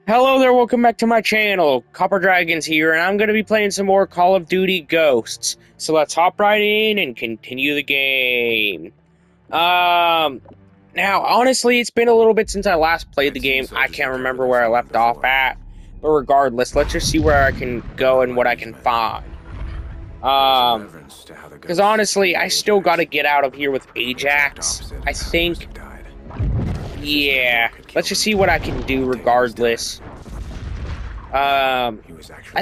Hello there, welcome back to my channel. Copper Dragons here, and I'm going to be playing some more Call of Duty Ghosts. So let's hop right in and continue the game. Now, honestly, it's been a little bit since I last played the game. I can't remember where I left off at. But regardless, let's just see where I can go and what I can find. Because honestly, I still got to get out of here with Ajax, I think. Yeah, let's just see what I can do regardless. I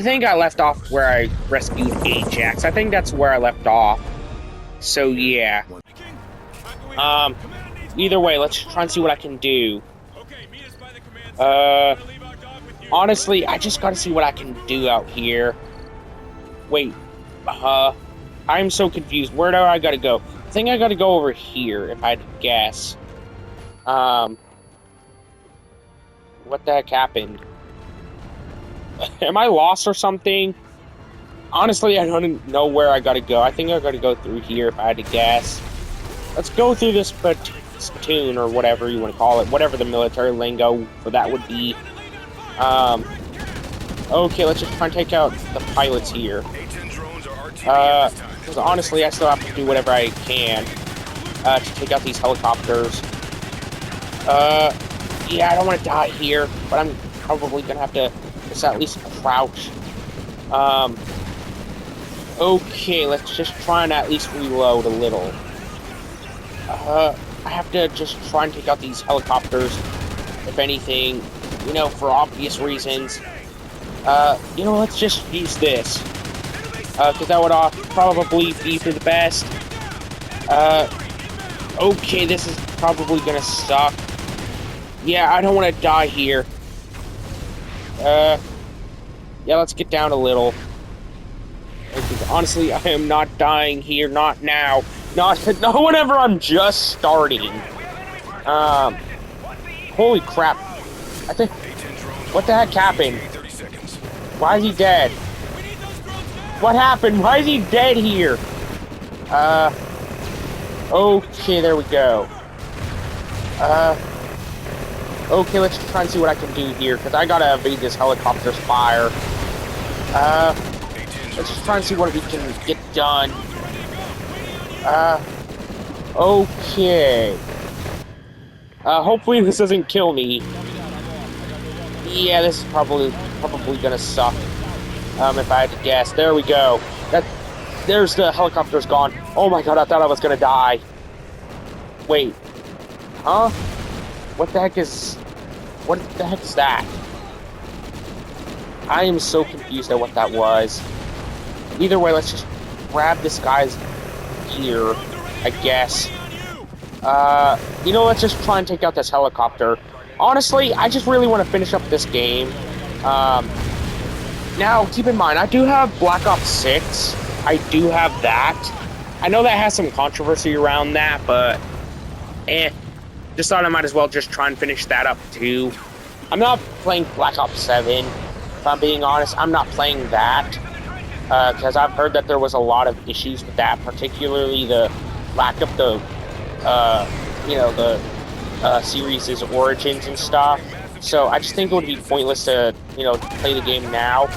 think I left off where I rescued Ajax. I think that's where I left off. So, yeah. Either way, let's try and see what I can do. Honestly, I just gotta see what I can do out here. Wait, I'm so confused. Where do I gotta go? I think I gotta go over here, if I had to guess. What the heck happened? Am I lost or something? Honestly, I don't know where I gotta go. I think I gotta go through here if I had to guess. Let's go through this platoon, or whatever you want to call it. Whatever the military lingo for that would be. Okay, let's just try and take out the pilots here. Because honestly, I still have to do whatever I can to take out these helicopters. Yeah, I don't want to die here, but I'm probably gonna have to just at least crouch. Okay, let's just try and at least reload a little. I have to just try and take out these helicopters, if anything, you know, for obvious reasons. You know, let's just use this. Because that would probably be for the best. Okay, this is probably gonna suck. Yeah, I don't want to die here. Yeah, let's get down a little. Honestly, I am not dying here, not now. Not whenever I'm just starting. Holy crap. I think... What the heck happened? Why is he dead? What happened? Why is he dead here? Okay, there we go. Okay, let's try and see what I can do here, because I gotta evade this helicopter's fire. Let's just try and see what we can get done. Okay. Hopefully this doesn't kill me. Yeah, this is probably gonna suck. If I had to guess. There we go. There's the helicopter's gone. Oh my god, I thought I was gonna die. Wait. Huh? What the heck is that? I am so confused at what that was. Either way, let's just grab this guy's gear, I guess. You know, let's just try and take out this helicopter. Honestly, I just really want to finish up this game. Now, keep in mind, I do have Black Ops 6. I do have that. I know that has some controversy around that, but just thought I might as well just try and finish that up too. I'm not playing Black Ops 7. If I'm being honest, I'm not playing that. Because I've heard that there was a lot of issues with that, particularly the lack of the, you know, the series' origins and stuff. So I just think it would be pointless to, you know, play the game now.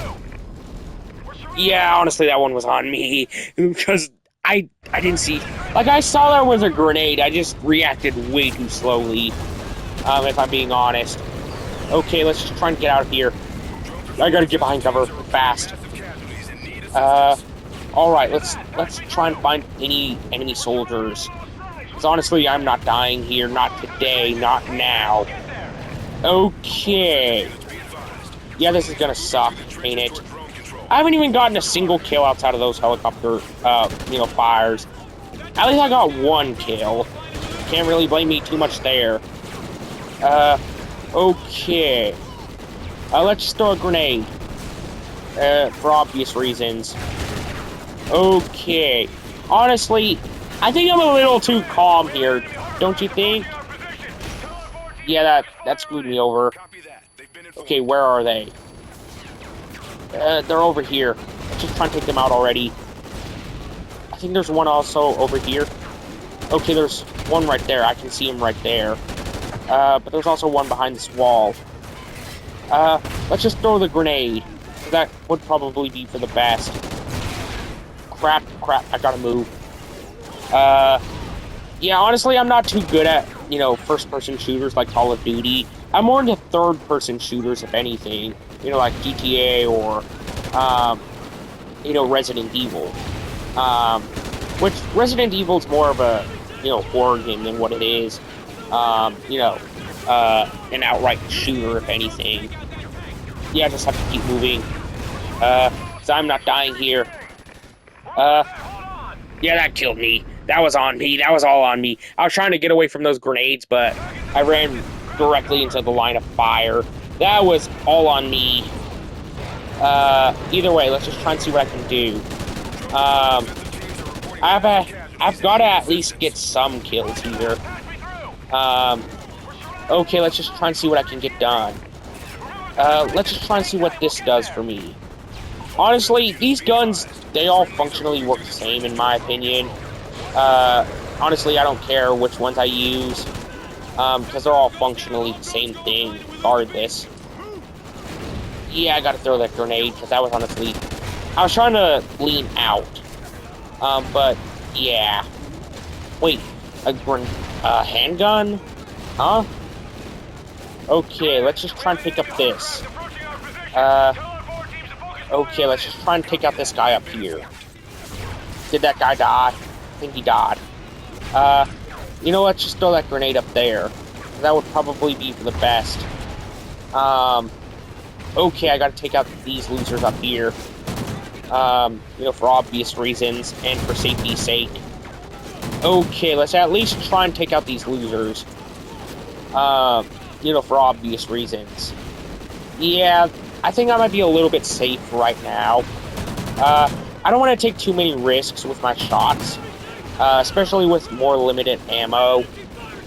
Yeah, honestly, that one was on me. Because I didn't see... Like, I saw there was a grenade. I just reacted way too slowly, if I'm being honest. Okay, let's just try and get out of here. I gotta get behind cover fast. Alright, let's try and find any enemy soldiers. Because honestly, I'm not dying here. Not today. Not now. Okay. Yeah, this is gonna suck, ain't it? I haven't even gotten a single kill outside of those helicopter, you know, fires. At least I got one kill. Can't really blame me too much there. Okay. Let's just throw a grenade. For obvious reasons. Okay. Honestly, I think I'm a little too calm here. Don't you think? Yeah, that screwed me over. Okay, where are they? They're over here. Let's just try and take them out already. I think there's one also over here. Okay, there's one right there. I can see him right there. But there's also one behind this wall. Let's just throw the grenade. That would probably be for the best. Crap, I gotta move. Yeah, honestly, I'm not too good at, first-person shooters like Call of Duty. I'm more into third-person shooters, if anything. Like GTA or, Resident Evil. Which Resident Evil is more of a, horror game than what it is. An outright shooter, if anything. Yeah, I just have to keep moving. So I'm not dying here. Yeah, that killed me. That was on me. That was all on me. I was trying to get away from those grenades, but I ran directly into the line of fire. That was all on me. Either way, let's just try and see what I can do. I've got to at least get some kills here. Okay, let's just try and see what I can get done. Let's just try and see what this does for me. Honestly, these guns, they all functionally work the same, in my opinion. Honestly, I don't care which ones I use, because they're all functionally the same thing, regardless. Yeah, I gotta throw that grenade, because that was honestly... I was trying to lean out. But, yeah. Wait, a handgun? Huh? Okay, let's just try and pick up this. Okay, let's just try and take out this guy up here. Did that guy die? I think he died. Let's just throw that grenade up there. That would probably be for the best. Okay, I gotta take out these losers up here. For obvious reasons and for safety's sake. Okay, let's at least try and take out these losers. For obvious reasons. Yeah, I think I might be a little bit safe right now. I don't want to take too many risks with my shots, especially with more limited ammo.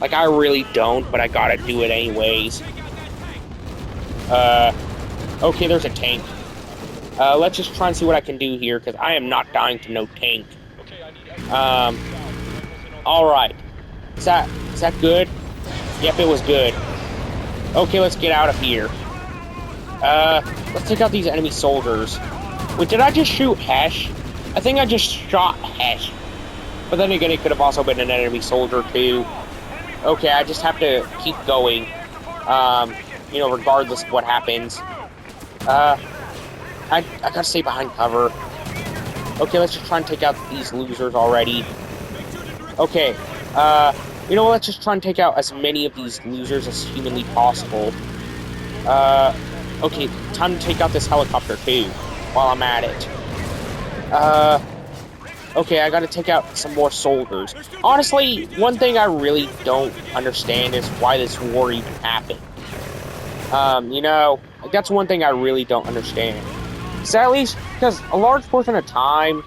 Like, I really don't, but I gotta do it anyways. Okay, there's a tank. Let's just try and see what I can do here, because I am not dying to no tank. Alright. Is that good? Yep, it was good. Okay, let's get out of here. Let's take out these enemy soldiers. Wait, did I just shoot Hesh? I think I just shot Hesh. But then again, it could have also been an enemy soldier, too. Okay, I just have to keep going. Regardless of what happens. I gotta stay behind cover. Okay, let's just try and take out these losers already. Okay, let's just try and take out as many of these losers as humanly possible. Okay, time to take out this helicopter too, while I'm at it. Okay, I gotta take out some more soldiers. Honestly, one thing I really don't understand is why this war even happened. That's one thing I really don't understand. So at least, because a large portion of the time,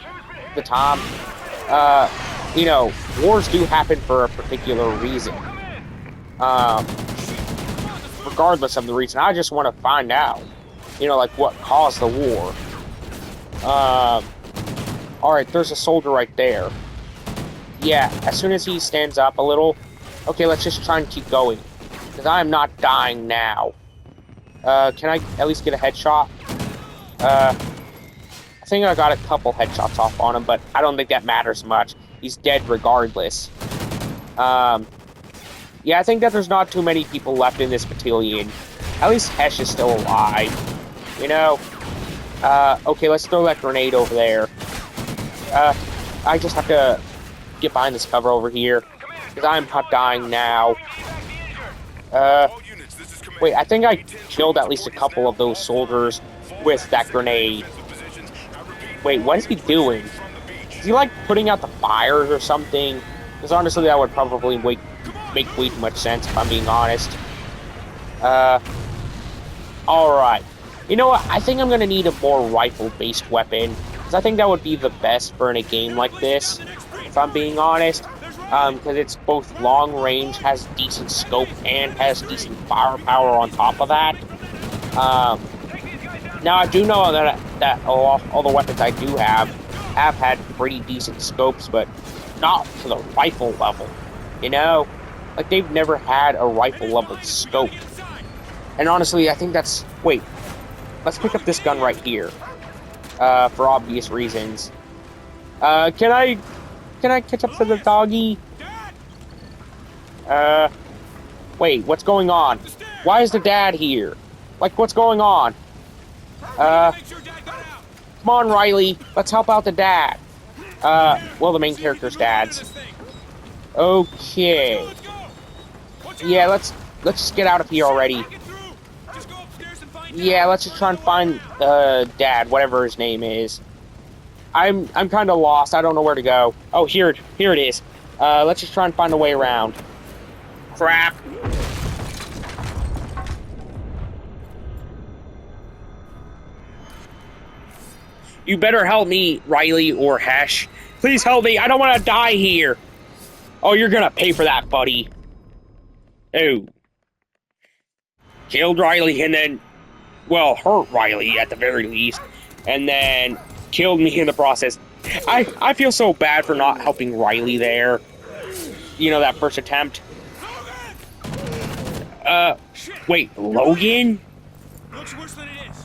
wars do happen for a particular reason. Regardless of the reason, I just want to find out, what caused the war. Alright, there's a soldier right there. Yeah, as soon as he stands up a little, okay, let's just try and keep going. Because I am not dying now. Can I at least get a headshot? I think I got a couple headshots off on him, but I don't think that matters much. He's dead regardless. Yeah, I think that there's not too many people left in this battalion. At least Hesh is still alive. Okay, let's throw that grenade over there. I just have to get behind this cover over here, because I'm not dying now. Wait, I think I killed at least a couple of those soldiers with that grenade. Wait, what is he doing? Is he, putting out the fires or something? Because honestly, that would probably make way too much sense, if I'm being honest. Alright. You know what? I think I'm going to need a more rifle-based weapon, because I think that would be the best for in a game like this, if I'm being honest. Because it's both long range, has decent scope, and has decent firepower on top of that. Now, I do know that all the weapons I do have had pretty decent scopes, but not to the rifle level, They've never had a rifle level scope. And honestly, I think that's... Wait. Let's pick up this gun right here. For obvious reasons. Can I catch up to the doggy? Wait, what's going on? Why is the dad here? Like, what's going on? Come on, Riley. Let's help out the dad. Well, the main character's dad's. Okay. Yeah, let's just get out of here already. Yeah, let's just try and find Dad, whatever his name is. I'm kind of lost. I don't know where to go. Oh, here it is. Let's just try and find a way around. Crap. You better help me, Riley or Hesh. Please help me. I don't want to die here. Oh, you're gonna pay for that, buddy. Oh. Killed Riley and then... Well, hurt Riley at the very least, and then killed me in the process. I feel so bad for not helping Riley there. You know, that first attempt. Wait, Logan?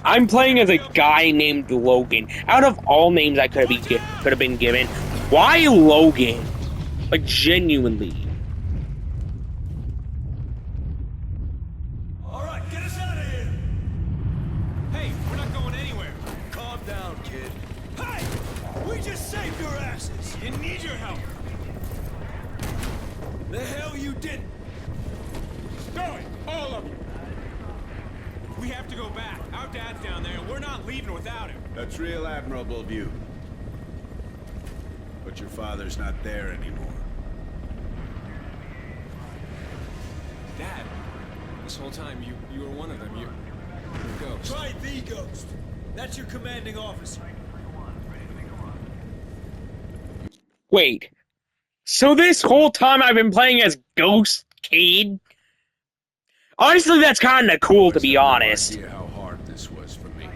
I'm playing as a guy named Logan. Out of all names I could have been given, why Logan? Like, genuinely. The hell you didn't! Stow it! All of you! We have to go back. Our dad's down there, and we're not leaving without him. That's real admirable of you. But your father's not there anymore. Dad, this whole time you were one of them. You're a ghost. Try the ghost. That's your commanding officer. Wait. So this whole time I've been playing as Ghost Kid? Honestly, that's kind of cool, to be honest. I have no idea how hard this was for me.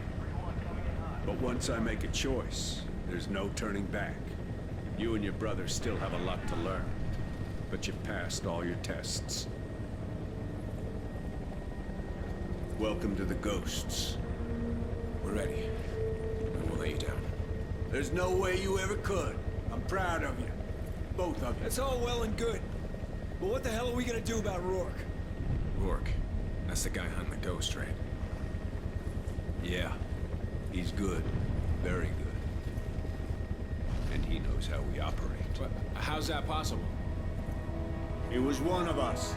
But once I make a choice, there's no turning back. You and your brother still have a lot to learn. But you've passed all your tests. Welcome to the Ghosts. We're ready. And we'll lay you down. There's no way you ever could. I'm proud of you. Both of you. That's all well and good. But what the hell are we gonna do about Rorke? Rorke. That's the guy hunting the ghost, right? Yeah. He's good. Very good. And he knows how we operate. But how's that possible? He was one of us.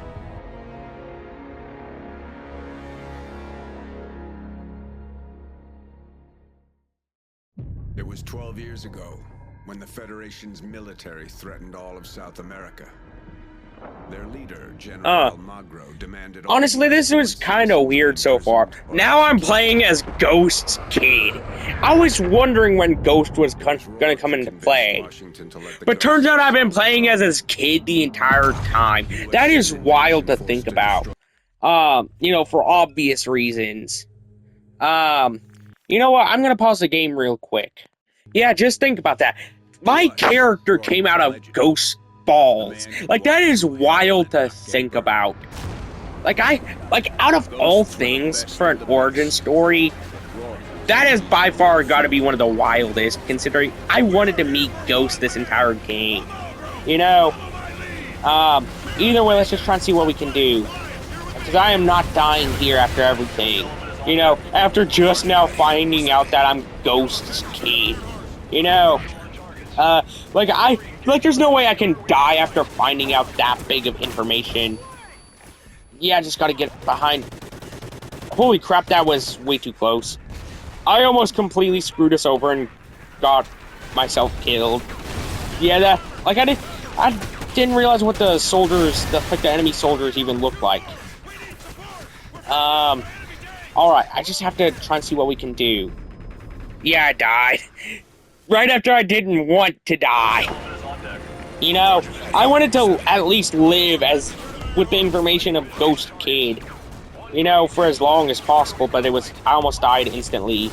It was 12 years ago, when the Federation's military threatened all of South America. Their leader, General Magro, demanded... Honestly, this was kind of weird so far. Now I'm playing as Ghost Kid. I was wondering when Ghost was gonna come into play. But turns out I've been playing as his kid the entire time. That is wild to think about. You know, for obvious reasons. You know what? I'm gonna pause the game real quick. Yeah, just think about that. My character came out of Ghost Balls. Like, that is wild to think about. Like, out of all things for an origin story, that has by far got to be one of the wildest, considering I wanted to meet Ghost this entire game. You know? Either way, let's just try and see what we can do. Because I am not dying here after everything. You know, after just now finding out that I'm Ghost's kid. You know? There's no way I can die after finding out that big of information. Yeah, I just gotta get behind. Holy crap, that was way too close. I almost completely screwed us over and got myself killed. Yeah, I didn't realize what the soldiers, the enemy soldiers even looked like. Alright, I just have to try and see what we can do. Yeah, I died. Right after I didn't want to die. You know, I wanted to at least live with the information of Ghost Kid. You know, for as long as possible, but I almost died instantly.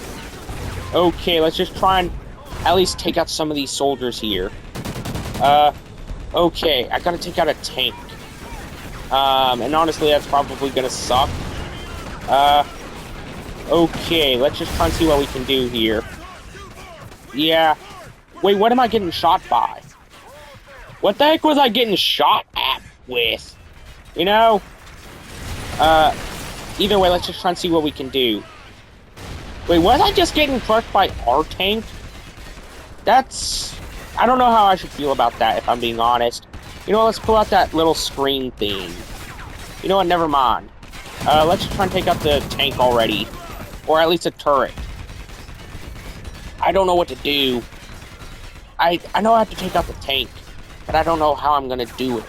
Okay, let's just try and at least take out some of these soldiers here. Okay, I gotta take out a tank. And honestly, that's probably gonna suck. Okay, let's just try and see what we can do here. Yeah. Wait, what am I getting shot by? What the heck was I getting shot at with? You know? Either way, let's just try and see what we can do. Wait, was I just getting crushed by our tank? That's... I don't know how I should feel about that, if I'm being honest. You know what, let's pull out that little screen thing. You know what, never mind. Let's just try and take out the tank already. Or at least a turret. I don't know what to do. I know I have to take out the tank, but I don't know how I'm gonna do it.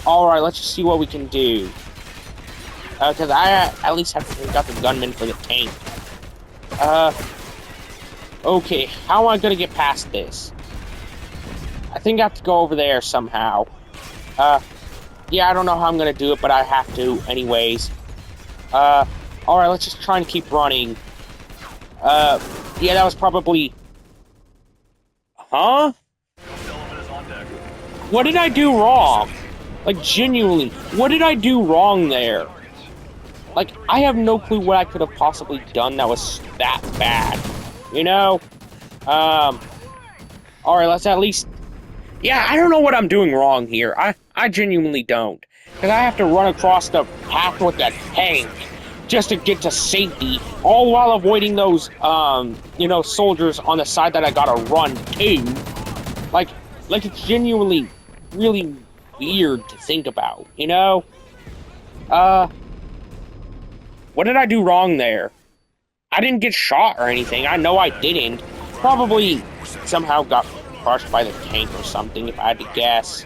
Alright, let's just see what we can do. Because I at least have to take out the gunman for the tank. Okay, how am I gonna get past this? I think I have to go over there somehow. Yeah, I don't know how I'm gonna do it, but I have to anyways. Alright, let's just try and keep running. Yeah, that was probably... Huh? What did I do wrong? Like, genuinely, what did I do wrong there? Like, I have no clue what I could have possibly done that was that bad. You know? Alright, let's at least... Yeah, I don't know what I'm doing wrong here. I genuinely don't. Because I have to run across the path with that tank just to get to safety, all while avoiding those, you know, soldiers on the side that I gotta run to. Like it's genuinely really weird to think about, you know? What did I do wrong there? I didn't get shot or anything. I know I didn't. Probably somehow got crushed by the tank or something, if I had to guess.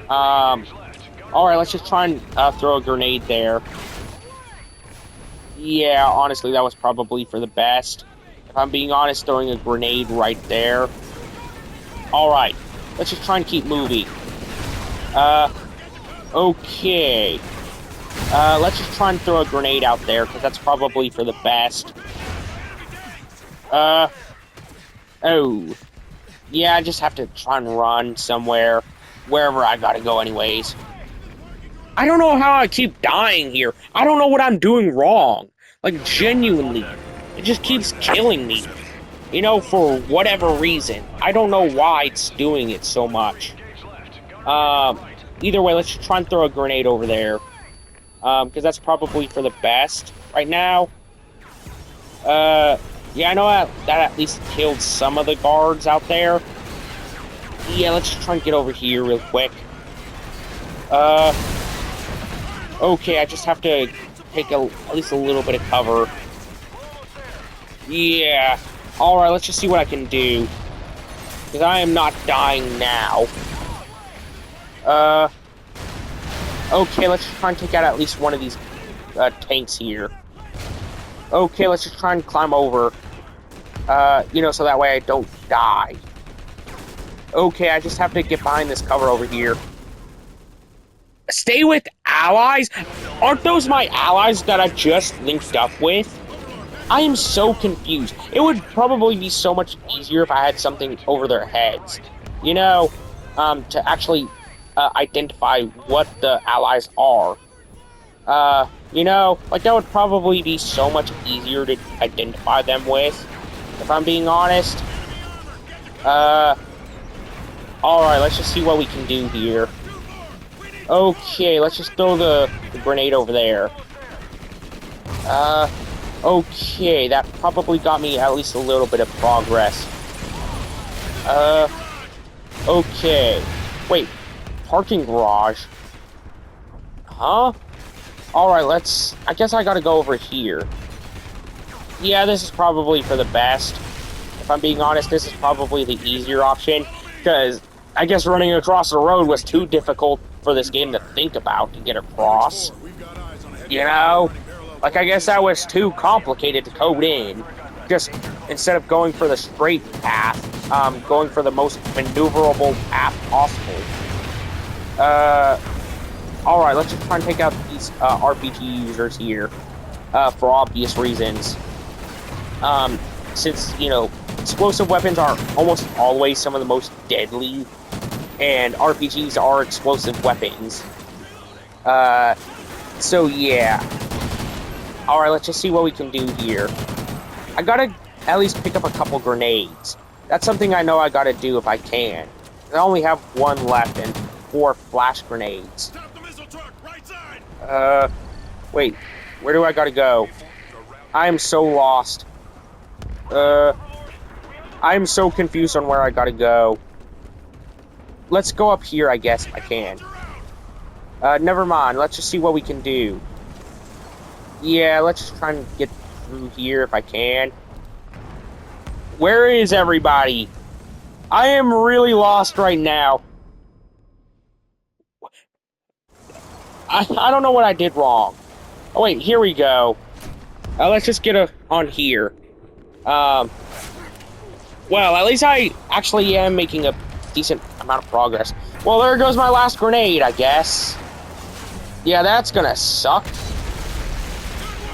Alright, let's just try and throw a grenade there. Yeah, honestly, that was probably for the best. If I'm being honest, throwing a grenade right there. Alright, let's just try and keep moving. Okay. Let's just try and throw a grenade out there, because that's probably for the best. Oh. Yeah, I just have to try and run somewhere. Wherever I gotta go anyways. I don't know how I keep dying here. I don't know what I'm doing wrong. Like, genuinely. It just keeps killing me. You know, for whatever reason. I don't know why it's doing it so much. Either way, let's just try and throw a grenade over there. Because that's probably for the best right now. Yeah, I know that at least killed some of the guards out there. Yeah, let's just try and get over here real quick. Okay, I just have to take at least a little bit of cover. Yeah. Alright, let's just see what I can do. Because I am not dying now. Okay, let's just try and take out at least one of these tanks here. Okay, let's just try and climb over. You know, so that way I don't die. Okay, I just have to get behind this cover over here. Stay with allies? Aren't those my allies that I just linked up with? I am so confused. It would probably be so much easier if I had something over their heads. You know, to actually identify what the allies are. You know, like that would probably be so much easier to identify them with, if I'm being honest. Alright, let's just see what we can do here. Okay, let's just throw the grenade over there. Okay, that probably got me at least a little bit of progress. Okay. Wait, parking garage? Huh? Alright, I guess I gotta go over here. Yeah, this is probably for the best. If I'm being honest, this is probably the easier option, because I guess running across the road was too difficult for this game to think about to get across. You know? Like, I guess that was too complicated to code in. Just, instead of going for the straight path, going for the most maneuverable path possible. Alright, let's just try and take out these RPG users here, for obvious reasons. Since, you know, explosive weapons are almost always some of the most deadly, and RPGs are explosive weapons. So, yeah. Alright, let's just see what we can do here. I gotta at least pick up a couple grenades. That's something I know I gotta do if I can. I only have one left and 4 flash grenades. Stop the missile truck, right side. Wait. Where do I gotta go? I am so lost. I am so confused on where I gotta go. Let's go up here, I guess, if I can. Never mind. Let's just see what we can do. Yeah, let's just try and get through here if I can. Where is everybody? I am really lost right now. I don't know what I did wrong. Oh, wait, here we go. Let's just get on here. Well, at least I actually am making a decent amount of progress. Well, there goes my last grenade, I guess. Yeah, that's gonna suck.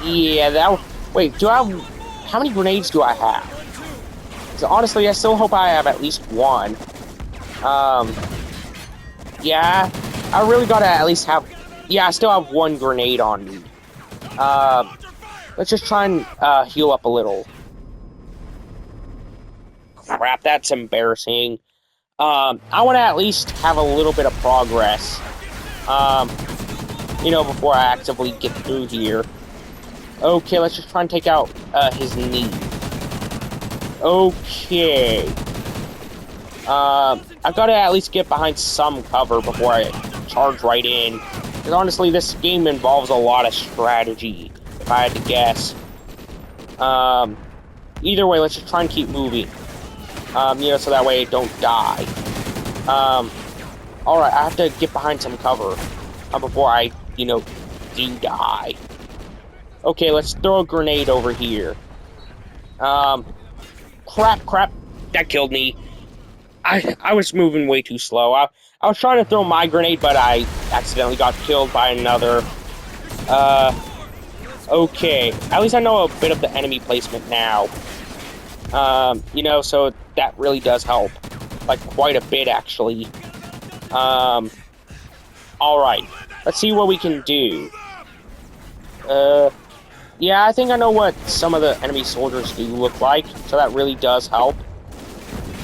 Yeah, that... Wait, do I have... How many grenades do I have? 'Cause honestly, I still hope I have at least one. Yeah, I really gotta at least have... Yeah, I still have one grenade on me. Let's just try and heal up a little. Crap, that's embarrassing. I want to at least have a little bit of progress. You know, before I actively get through here. Okay, let's just try and take out his knee. Okay. I've got to at least get behind some cover before I charge right in. Because honestly, this game involves a lot of strategy, if I had to guess. Either way, let's just try and keep moving. You know, so that way I don't die. Alright, I have to get behind some cover before I, you know, do die. Okay, let's throw a grenade over here. Crap. That killed me. I was moving way too slow. I was trying to throw my grenade, but I accidentally got killed by another. Okay. At least I know a bit of the enemy placement now. You know, so that really does help. Like, quite a bit, actually. Alright. Let's see what we can do. Yeah, I think I know what some of the enemy soldiers do look like, so that really does help.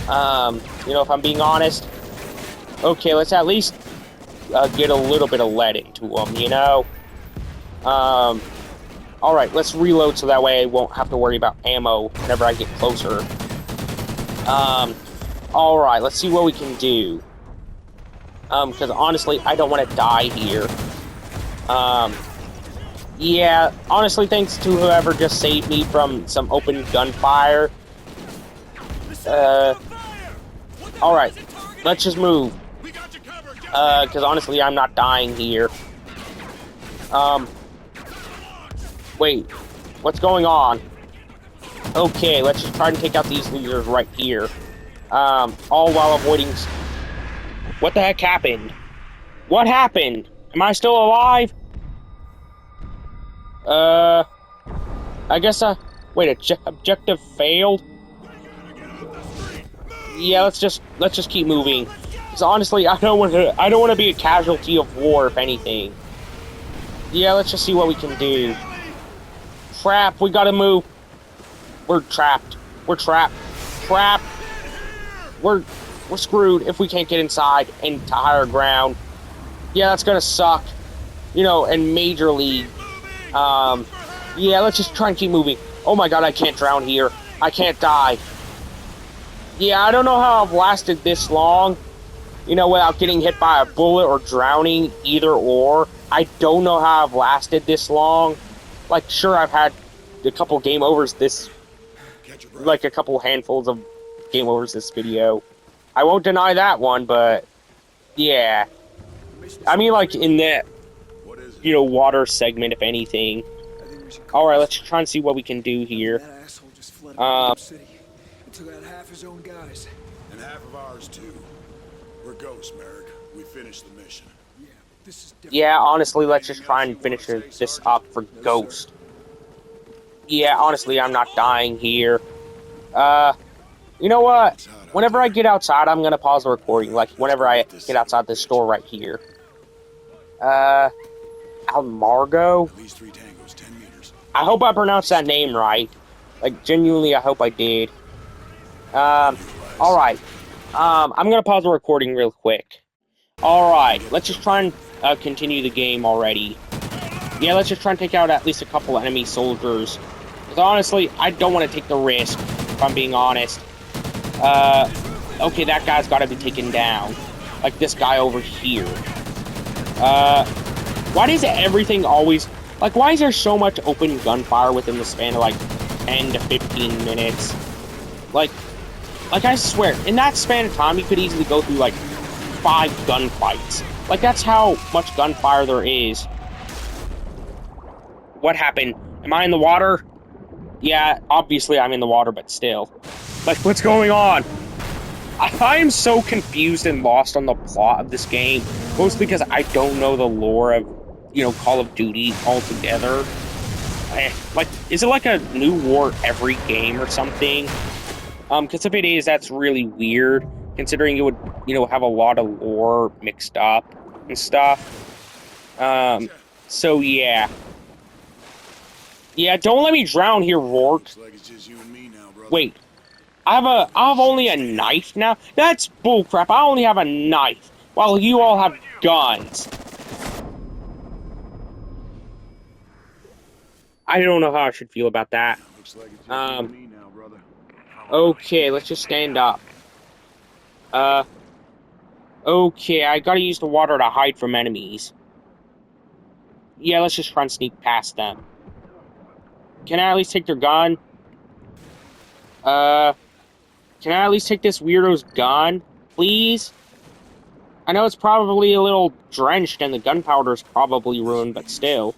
You know, if I'm being honest. Okay, let's at least get a little bit of lead into them, you know? Alright, let's reload so that way I won't have to worry about ammo whenever I get closer. Alright, let's see what we can do. Because honestly, I don't want to die here. Yeah, honestly, thanks to whoever just saved me from some open gunfire. Alright, let's just move. Because honestly, I'm not dying here. Wait, what's going on? Okay, let's just try and take out these losers right here. All while avoiding... What the heck happened? What happened? Am I still alive? I guess, wait, objective failed? Yeah, let's just keep moving. Because honestly, I don't want to be a casualty of war, if anything. Yeah, let's just see what we can do. Crap, we gotta move. We're trapped. We're trapped. Crap. We're screwed if we can't get inside and to higher ground. Yeah, that's gonna suck. You know, and Major League. Yeah, let's just try and keep moving. Oh my god, I can't drown here. I can't die. Yeah, I don't know how I've lasted this long, you know, without getting hit by a bullet or drowning, either or. I don't know how I've lasted this long. Like, sure, I've had a couple game overs this... Like, a couple handfuls of game overs this video. I won't deny that one, but... Yeah. I mean, like, in that, you know, water segment, if anything. Alright, let's try and see what we can do here. That asshole just fled out of the city. He took out half his own guys. And half of ours, too. We're ghosts, Merrick. We finished the mission. Yeah, this is different. Yeah, honestly, let's just try and finish this up for Ghost. Yeah, honestly, I'm not dying here. You know what? Whenever I get outside, I'm gonna pause the recording. Like, whenever I get outside this store right here. Almargo? At least 3 tangos, 10 meters. I hope I pronounced that name right. Like, genuinely, I hope I did. Alright. I'm gonna pause the recording real quick. Alright, let's just try and continue the game already. Yeah, let's just try and take out at least a couple enemy soldiers. Because honestly, I don't want to take the risk, if I'm being honest. Okay, that guy's gotta be taken down. Like this guy over here. Why does everything always... Like, why is there so much open gunfire within the span of, like, 10 to 15 minutes? Like, I swear, in that span of time, you could easily go through, like, 5 gunfights. Like, that's how much gunfire there is. What happened? Am I in the water? Yeah, obviously I'm in the water, but still. Like, what's going on? I am so confused and lost on the plot of this game, mostly because I don't know the lore of, you know, Call of Duty altogether. Like, is it like a new war every game or something? Because if it is, that's really weird, considering it would, you know, have a lot of lore mixed up and stuff. So yeah. Yeah, don't let me drown here, Rorke. Looks like it's just you and me now, brother. Wait. I have only a knife now? That's bullcrap. I only have a knife, while you all have guns. I don't know how I should feel about that. Looks like it's just you and me now, brother. Okay, let's just stand up. Okay, I gotta use the water to hide from enemies. Yeah, let's just try and sneak past them. Can I at least take their gun? Can I at least take this weirdo's gun, please? I know it's probably a little drenched and the gunpowder's probably ruined, but still.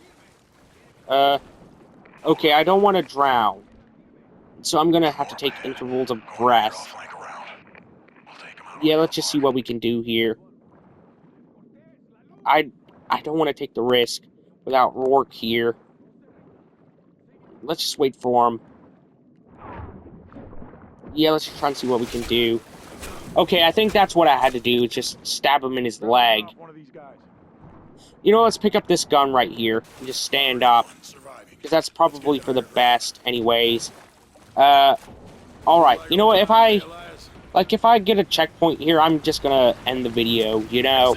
Okay, I don't want to drown. So I'm gonna have to take intervals of breath. Yeah, let's just see what we can do here. I don't want to take the risk without Rorke here. Let's just wait for him. Yeah, let's just try and see what we can do. Okay, I think that's what I had to do, just stab him in his leg. You know, let's pick up this gun right here and just stand up. Because that's probably for the best anyways. Alright, you know what, if I get a checkpoint here, I'm just gonna end the video, you know?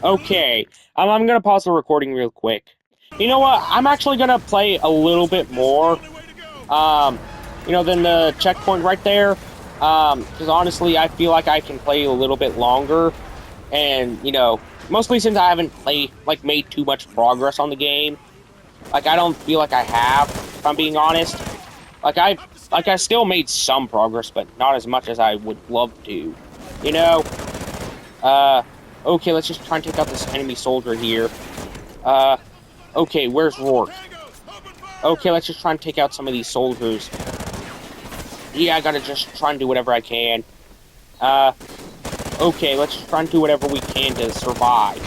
Okay, I'm gonna pause the recording real quick. You know what, I'm actually gonna play a little bit more, you know, than the checkpoint right there, because honestly, I feel like I can play a little bit longer, and, you know, mostly since I haven't made too much progress on the game. Like, I don't feel like I have, if I'm being honest. I still made some progress, but not as much as I would love to, you know? Okay, let's just try and take out this enemy soldier here. Okay, where's Rorke? Okay, let's just try and take out some of these soldiers. Yeah, I gotta just try and do whatever I can. Okay, let's just try and do whatever we can to survive.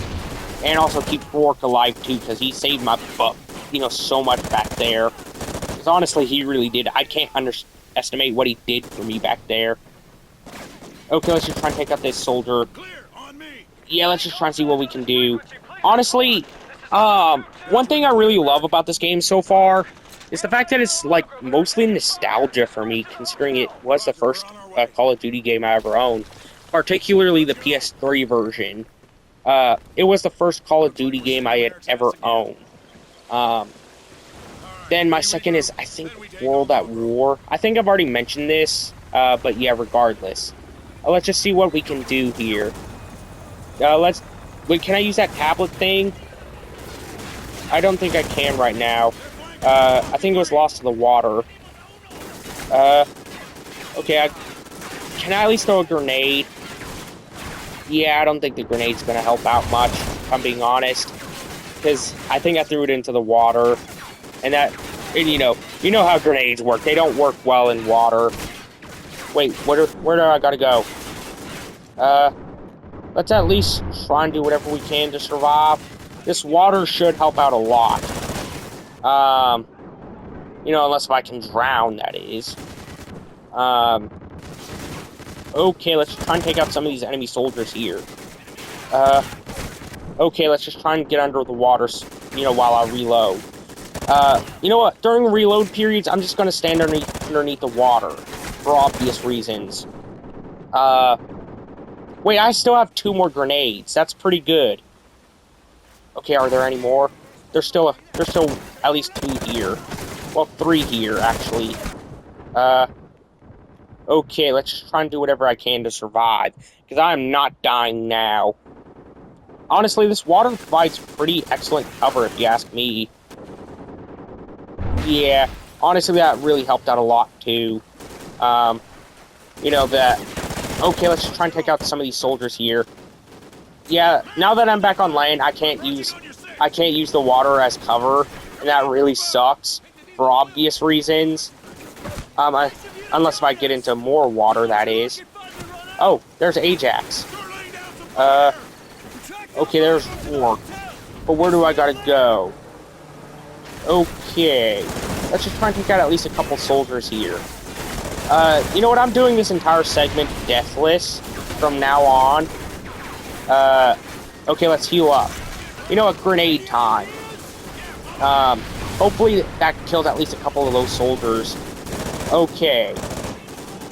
And also keep Rorke alive, too, because he saved my butt, you know, so much back there. Because honestly, he really did. I can't underestimate what he did for me back there. Okay, let's just try and take out this soldier. Yeah, let's just try and see what we can do. Honestly, one thing I really love about this game so far is the fact that it's, like, mostly nostalgia for me, considering it was the first Call of Duty game I ever owned. Particularly the PS3 version. It was the first Call of Duty game I had ever owned. Then my second is, I think, World at War. I think I've already mentioned this, but yeah, regardless. Let's just see what we can do here. Wait, can I use that tablet thing? I don't think I can right now. I think it was lost to the water. Okay, can I at least throw a grenade? Yeah, I don't think the grenade's gonna help out much, if I'm being honest. Because I think I threw it into the water. And you know how grenades work. They don't work well in water. Wait, where do I gotta go? Let's at least try and do whatever we can to survive. This water should help out a lot. You know, unless if I can drown, that is. Okay, let's try and take out some of these enemy soldiers here. Okay, let's just try and get under the water, you know, while I reload. You know what? During reload periods, I'm just gonna stand underneath the water, for obvious reasons. Wait, I still have 2 more grenades. That's pretty good. Okay, are there any more? There's still at least 2 here. Well, 3 here, actually. Okay, let's just try and do whatever I can to survive, because I am not dying now. Honestly, this water provides pretty excellent cover, if you ask me. Yeah, honestly, that really helped out a lot, too. You know, that... Okay, let's just try and take out some of these soldiers here. Yeah, now that I'm back on land, I can't use the water as cover, and that really sucks, for obvious reasons. Unless if I get into more water, that is. Oh, there's Ajax. Okay, there's Rorke. But where do I gotta go? Okay. Let's just try and take out at least a couple soldiers here. You know what? I'm doing this entire segment deathless from now on. Okay, let's heal up. You know what? Grenade time. Hopefully that kills at least a couple of those soldiers. Okay.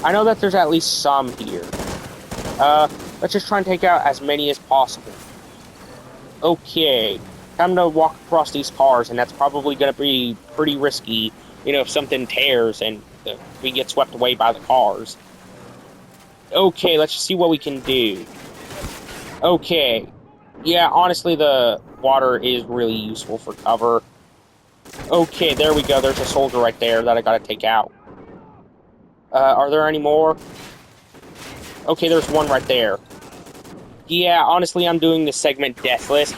I know that there's at least some here. Let's just try and take out as many as possible. Okay. Time to walk across these cars, and that's probably going to be pretty risky, you know, if something tears and we get swept away by the cars. Okay, let's just see what we can do. Okay. Yeah, honestly, the water is really useful for cover. Okay, there we go. There's a soldier right there that I gotta take out. Are there any more? Okay, there's one right there. Yeah, honestly, I'm doing this segment deathless.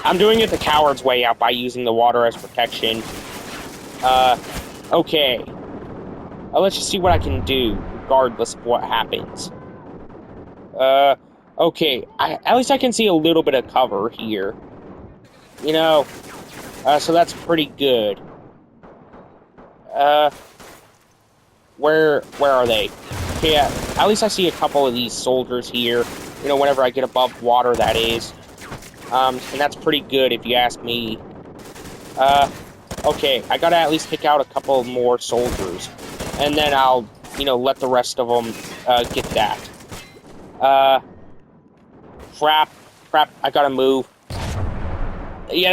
I'm doing it the coward's way out by using the water as protection. Okay. Let's just see what I can do, regardless of what happens. Okay. At least I can see a little bit of cover here. You know, so that's pretty good. Where are they? Okay, at least I see a couple of these soldiers here. You know, whenever I get above water, that is. And that's pretty good, if you ask me. Okay, I gotta at least pick out a couple more soldiers. And then I'll, you know, let the rest of them, get that. Crap, I gotta move. Yeah,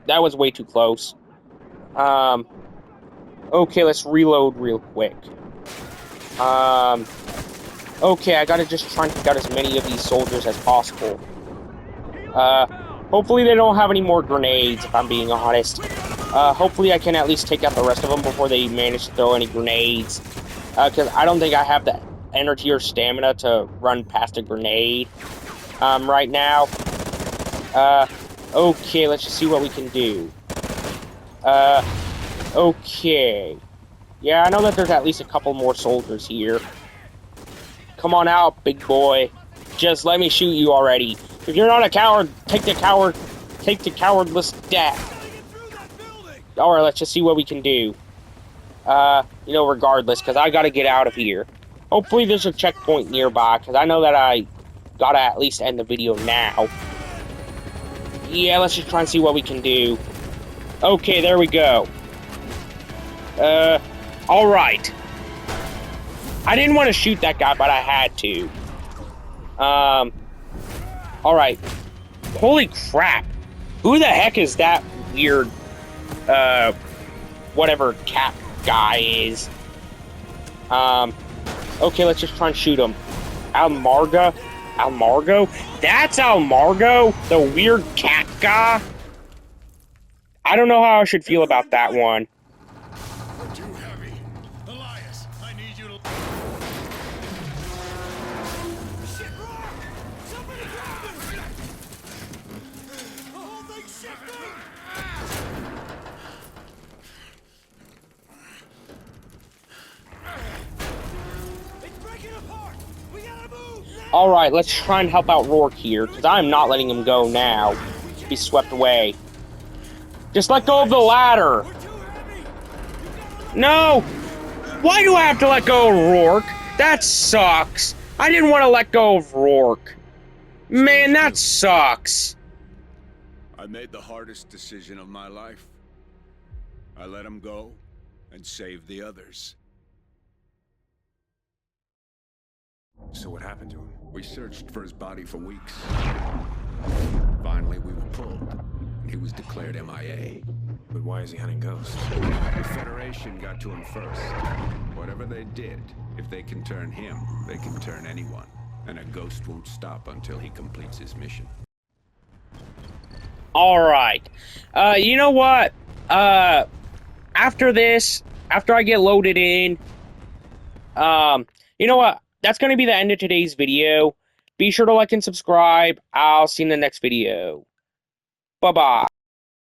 that was way too close. Okay, let's reload real quick. Okay, I gotta just try and pick out as many of these soldiers as possible. Hopefully they don't have any more grenades, if I'm being honest. Hopefully I can at least take out the rest of them before they manage to throw any grenades. Because I don't think I have the energy or stamina to run past a grenade, right now. Okay, let's just see what we can do. Okay. Yeah, I know that there's at least a couple more soldiers here. Come on out, big boy. Just let me shoot you already. If you're not a coward, take the cowardless death. Alright, let's just see what we can do. You know, regardless, because I gotta get out of here. Hopefully there's a checkpoint nearby, because I know that I gotta at least end the video now. Yeah, let's just try and see what we can do. Okay, there we go. Alright. I didn't want to shoot that guy, but I had to. Alright. Holy crap. Who the heck is that weird, whatever cat guy is? Okay, let's just try and shoot him. Almargo? That's Almargo? The weird cat guy? I don't know how I should feel about that one. We're too heavy. Elias, I need you to... Shit, Rorke! Somebody grab him! The whole thing's shifting! It's breaking apart! We gotta move! Alright, let's try and help out Rorke here, because I'm not letting him go now. Be swept away. Just let go of the ladder! We're too heavy! No! Why do I have to let go of Rorke? That sucks! I didn't want to let go of Rorke. Man, that sucks. I made the hardest decision of my life. I let him go and saved the others. So what happened to him? We searched for his body for weeks. Finally, we were pulled. He was declared MIA. But why is he hunting ghosts? The Federation got to him first. Whatever they did, if they can turn him, they can turn anyone. And a ghost won't stop until he completes his mission. Alright. You know what? After this, after I get loaded in, you know what? That's going to be the end of today's video. Be sure to like and subscribe. I'll see you in the next video. Bye-bye.